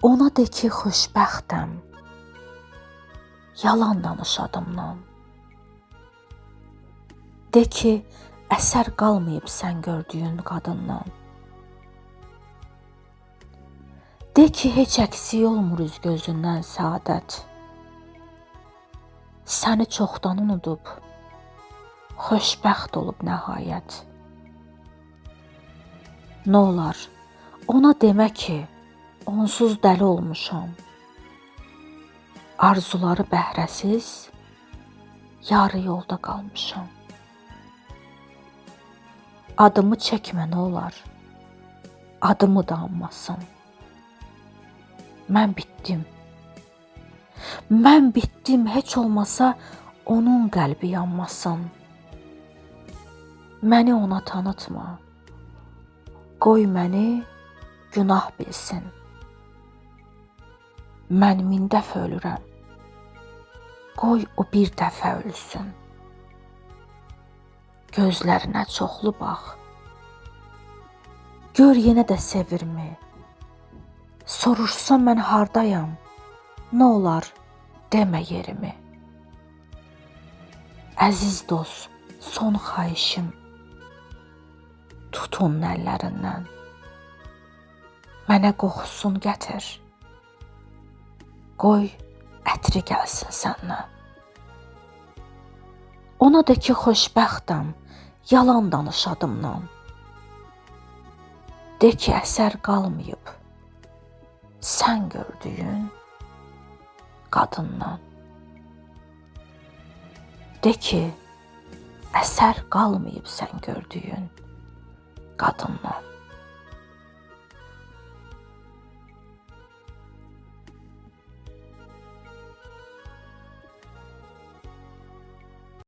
Ona de ki xoşbəxtəm, yalan danış adımdan. De ki, əsər qalmayıb sən gördüyün qadından. De ki, heç əksik olmur üz gözündən səadət. Səni çoxdan unudub, xoşbəxt olub nəhayət. Nə olar, ona demə ki, onsuz dəli olmuşam. Arzuları bəhrəsiz, yarı yolda qalmışam. Adımı çəkmə nə olar, adımı da anmasın. Mən bitdim. Mən bitdim, heç olmasa onun qəlbi yanmasın. Məni ona tanıtma. Qoy məni günah bilsin. Mən 1000 dəfə ölürəm. Qoy o bir dəfə ölsün. Gözlərinə çoxlu bax. Gör yenə də sevirmi? Soruşsa mən hardayam? Nə olar, demə yerimi. Əziz dost, son xahişim, tut onun əllərindən. Mənə qoxusun gətir. Qoy ətri gəlsin səndən. Ona de ki, xoşbəxtəm, yalan danış adımdan. De ki, əsər qalmayıb sən gördüyün qadından. De ki, əsər qalmayıb sən gördüyün qadından.